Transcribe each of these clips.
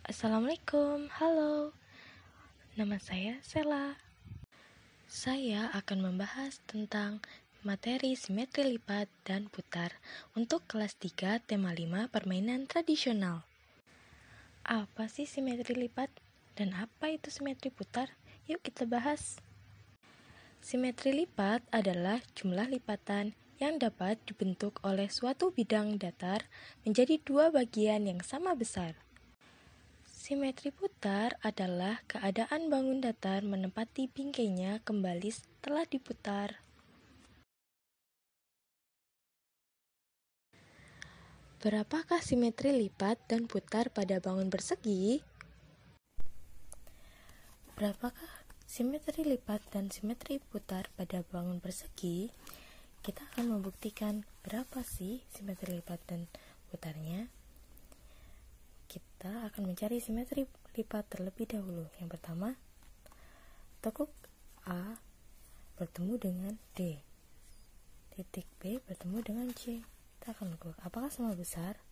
Assalamualaikum, halo. Nama saya Sela. Saya akan membahas tentang materi simetri lipat dan putar untuk kelas 3 tema 5 permainan tradisional. Apa sih simetri lipat dan apa itu simetri putar? Yuk kita bahas. Simetri lipat adalah jumlah lipatan yang dapat dibentuk oleh suatu bidang datar menjadi dua bagian yang sama besar. Simetri putar adalah keadaan bangun datar menempati bingkainya kembali setelah diputar. Berapakah simetri lipat dan putar pada bangun persegi? Berapakah simetri lipat dan simetri putar pada bangun persegi? Kita akan membuktikan berapa sih simetri lipat dan putarnya. Kita akan mencari simetri lipat terlebih dahulu. Yang pertama, tekuk A bertemu dengan D, titik B bertemu dengan C. Kita akan ukur apakah sama besar?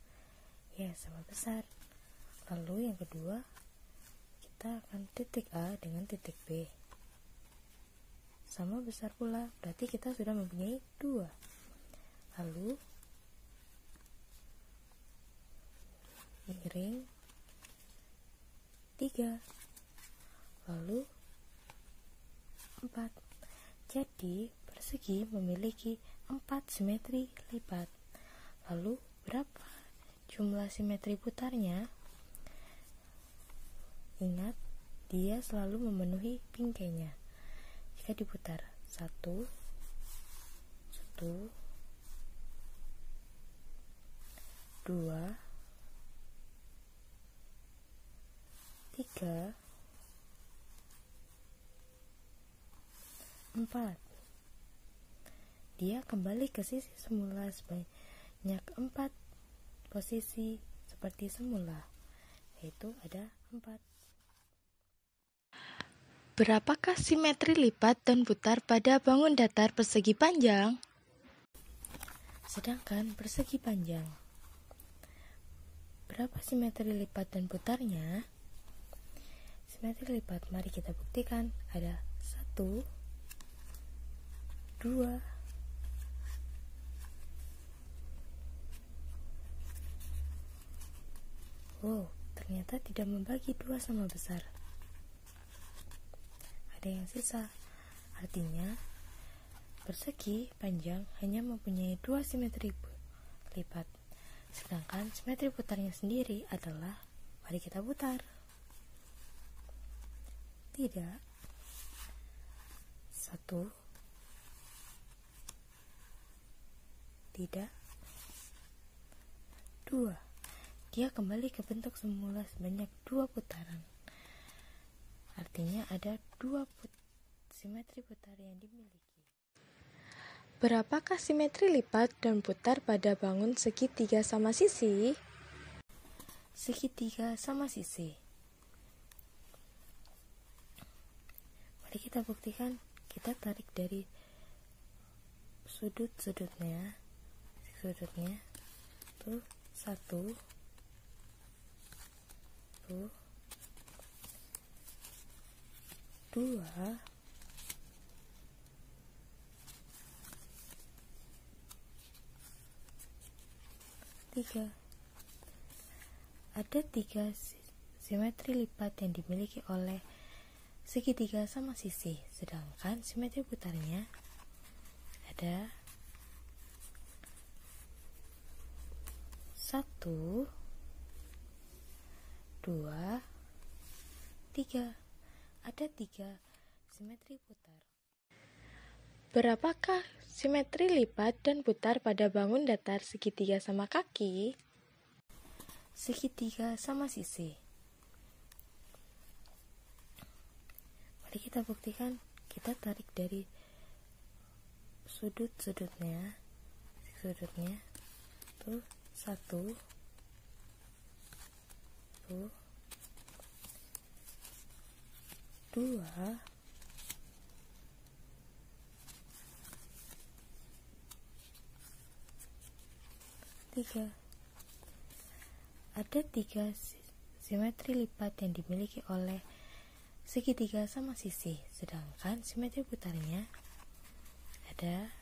Ya, sama besar. Lalu yang kedua, kita akan titik A dengan titik B sama besar pula, berarti kita sudah mempunyai 2. Lalu miring 3, lalu 4. Jadi persegi memiliki 4 simetri lipat. Lalu berapa jumlah simetri putarnya? Ingat, dia selalu memenuhi bingkainya. Jika diputar 1, 2, 3, 4. Dia kembali ke sisi semula sebanyak 4 posisi seperti semula, yaitu ada 4. Berapakah simetri lipat dan putar pada bangun datar persegi panjang? Sedangkan persegi panjang, berapa simetri lipat dan putarnya? Simetri lipat, mari kita buktikan. Ada 1, 2, 3. Ternyata tidak membagi 2 sama besar. Ada yang sisa. Artinya, persegi panjang hanya mempunyai 2 simetri lipat. Sedangkan simetri putarnya sendiri adalah, mari kita putar. Tidak. 1, tidak. 2. Dia kembali ke bentuk semula sebanyak 2 putaran. Artinya ada 2 simetri putar yang dimiliki. Berapakah simetri lipat dan putar pada bangun segitiga sama sisi? Segitiga sama sisi. Mari kita buktikan. Kita tarik dari sudutnya tuh 1, tuh 2, 3. Ada 3 simetri lipat yang dimiliki oleh segitiga sama sisi, sedangkan simetri putarnya ada 1, 2, 3. Ada 3 simetri putar. Berapakah simetri lipat dan putar pada bangun datar segitiga sama kaki? Segitiga sama sisi. Mari kita buktikan. Kita tarik dari sudutnya tuh 1, tuh 2, 3. Ada 3 simetri lipat yang dimiliki oleh segitiga sama sisi, sedangkan simetri putarnya ada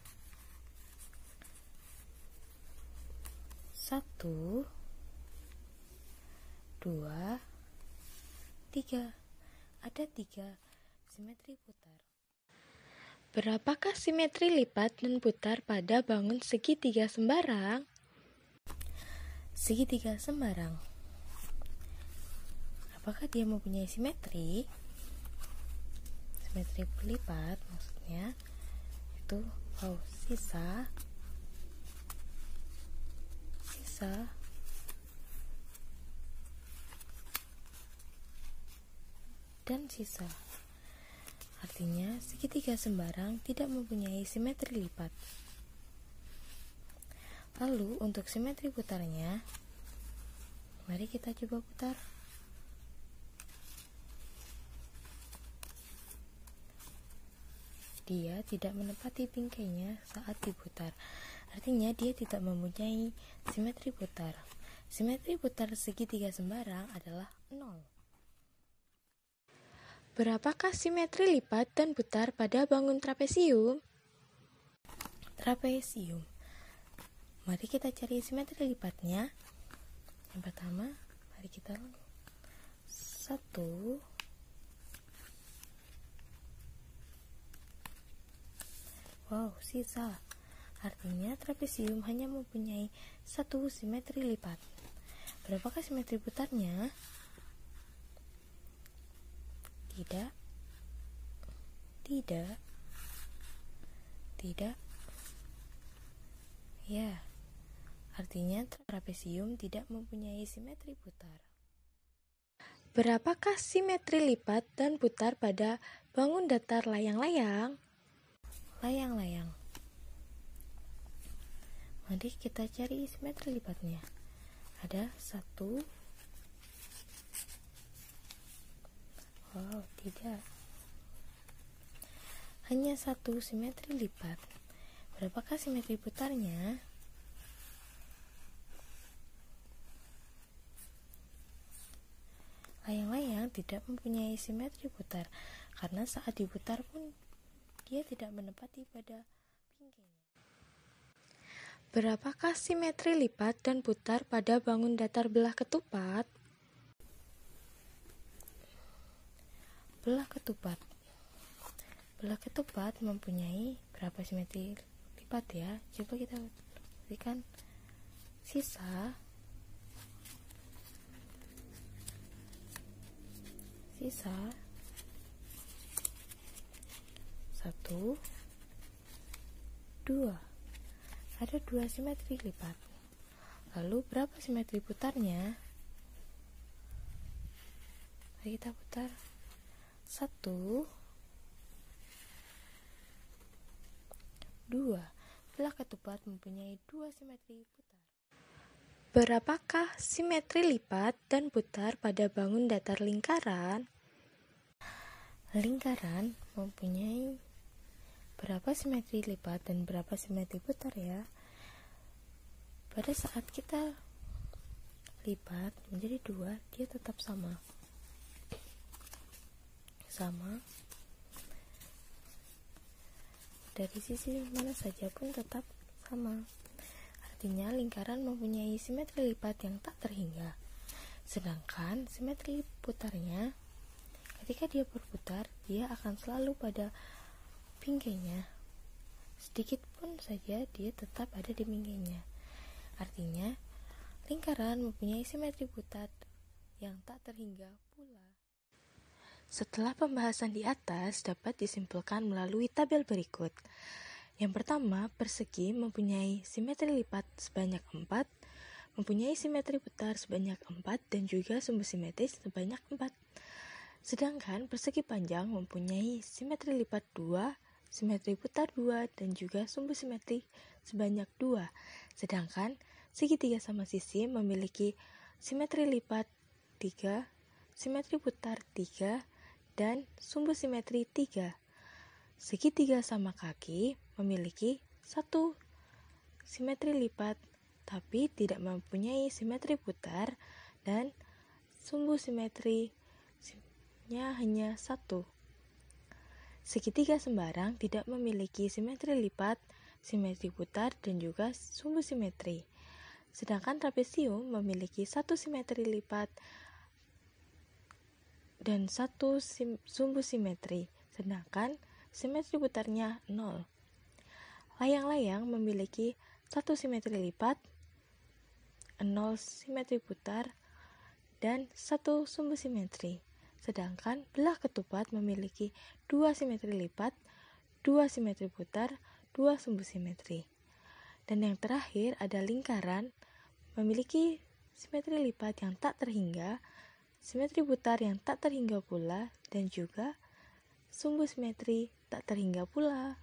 1, 2, 3. Ada 3 simetri putar. Berapakah simetri lipat dan putar pada bangun segitiga sembarang? Segitiga sembarang, apakah dia mempunyai simetri? Simetri berlipat maksudnya itu sisa dan sisa. Artinya segitiga sembarang tidak mempunyai simetri lipat. Lalu untuk simetri putarnya, mari kita coba putar. Dia tidak menepati bingkainya saat diputar. Artinya dia tidak mempunyai simetri putar. Simetri putar segitiga sembarang adalah 0. Berapakah simetri lipat dan putar pada bangun trapesium? Trapesium. Mari kita cari simetri lipatnya. Yang pertama, mari kita 1, 2, sisa. Artinya trapesium hanya mempunyai 1 simetri lipat. Berapakah simetri putarnya? Tidak. Ya, artinya trapesium tidak mempunyai simetri putar. Berapakah simetri lipat dan putar pada bangun datar layang-layang? Layang-layang. Mari kita cari simetri lipatnya. Ada 1. Tidak. Hanya 1 simetri lipat. Berapakah simetri putarnya? Layang-layang tidak mempunyai simetri putar karena saat diputar pun dia tidak menepati pada bingkainya. Berapakah simetri lipat dan putar pada bangun datar belah ketupat? Belah ketupat mempunyai berapa simetri lipat ya? Coba kita berikan sisa 1, 2. Ada 2 simetri lipat. Lalu berapa simetri putarnya? Mari kita putar. 1, 2. Belah ketupat mempunyai 2 simetri putar. Berapakah simetri lipat dan putar pada bangun datar lingkaran? Lingkaran mempunyai berapa simetri lipat dan berapa simetri putar ya? Pada saat kita lipat menjadi 2, dia tetap sama. Dari sisi mana saja pun tetap sama. Artinya lingkaran mempunyai simetri lipat yang tak terhingga. Sedangkan simetri putarnya, ketika dia berputar, dia akan selalu pada bingkainya. Sedikit pun saja dia tetap ada di bingkainya. Artinya lingkaran mempunyai simetri putar yang tak terhingga pula. Setelah pembahasan di atas dapat disimpulkan melalui tabel berikut. Yang pertama, persegi mempunyai simetri lipat sebanyak 4, mempunyai simetri putar sebanyak 4, dan juga sumbu simetris sebanyak 4. Sedangkan persegi panjang mempunyai simetri lipat 2, simetri putar 2, dan juga sumbu simetri sebanyak 2. Sedangkan segitiga sama sisi memiliki simetri lipat 3, simetri putar 3, dan sumbu simetri 3. Segitiga sama kaki memiliki 1 simetri lipat tapi tidak mempunyai simetri putar, dan sumbu simetrinya hanya 1. Segitiga sembarang tidak memiliki simetri lipat, simetri putar, dan juga sumbu simetri. Sedangkan trapesium memiliki 1 simetri lipat dan 1 sumbu simetri, sedangkan simetri putarnya 0. Layang-layang memiliki 1 simetri lipat, 0 simetri putar, dan 1 sumbu simetri. Sedangkan belah ketupat memiliki 2 simetri lipat, 2 simetri putar, 2 sumbu simetri. Dan yang terakhir ada lingkaran memiliki simetri lipat yang tak terhingga, simetri putar yang tak terhingga pula, dan juga sumbu simetri tak terhingga pula.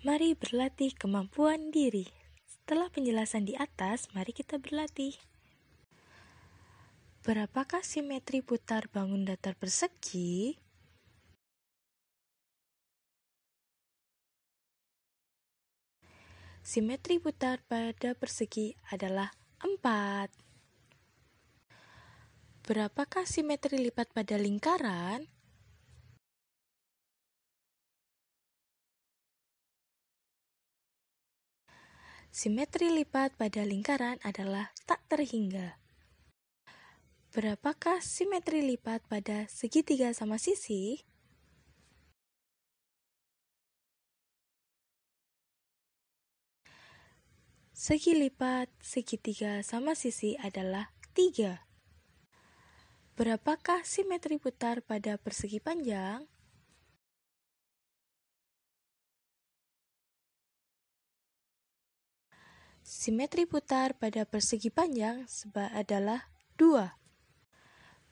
Mari berlatih kemampuan diri. Setelah penjelasan di atas, mari kita berlatih. Berapakah simetri putar bangun datar persegi? Simetri putar pada persegi adalah 4. Berapakah simetri lipat pada lingkaran? Simetri lipat pada lingkaran adalah tak terhingga. Berapakah simetri lipat pada segitiga sama sisi? Segi lipat segitiga sama sisi adalah 3. Berapakah simetri putar pada persegi panjang? Simetri putar pada persegi panjang adalah 2.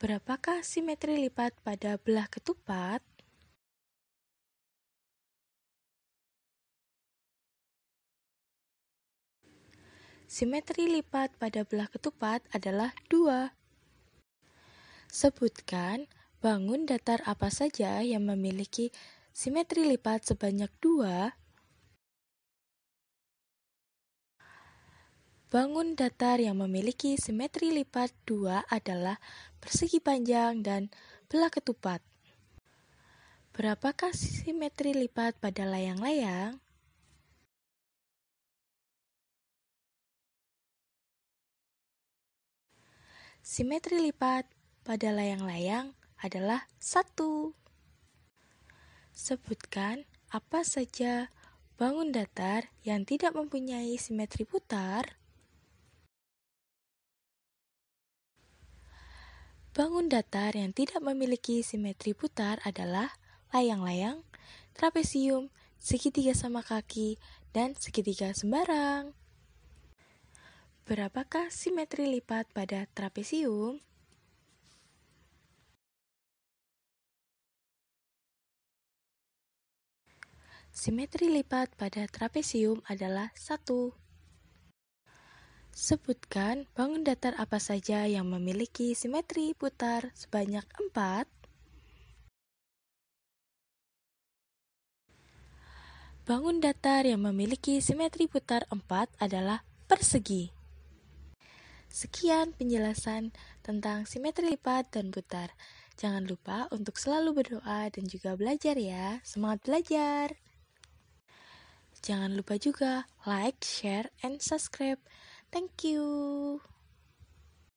Berapakah simetri lipat pada belah ketupat? Simetri lipat pada belah ketupat adalah 2. Sebutkan bangun datar apa saja yang memiliki simetri lipat sebanyak 2. Bangun datar yang memiliki simetri lipat 2 adalah persegi panjang dan belah ketupat. Berapakah simetri lipat pada layang-layang? Simetri lipat pada layang-layang adalah 1. Sebutkan apa saja bangun datar yang tidak mempunyai simetri putar. Bangun datar yang tidak memiliki simetri putar adalah layang-layang, trapesium, segitiga sama kaki, dan segitiga sembarang. Berapakah simetri lipat pada trapesium? Simetri lipat pada trapesium adalah 1. Sebutkan bangun datar apa saja yang memiliki simetri putar sebanyak 4. Bangun datar yang memiliki simetri putar 4 adalah persegi. Sekian penjelasan tentang simetri lipat dan putar. Jangan lupa untuk selalu berdoa dan juga belajar ya. Semangat belajar! Jangan lupa juga like, share, and subscribe. Thank you.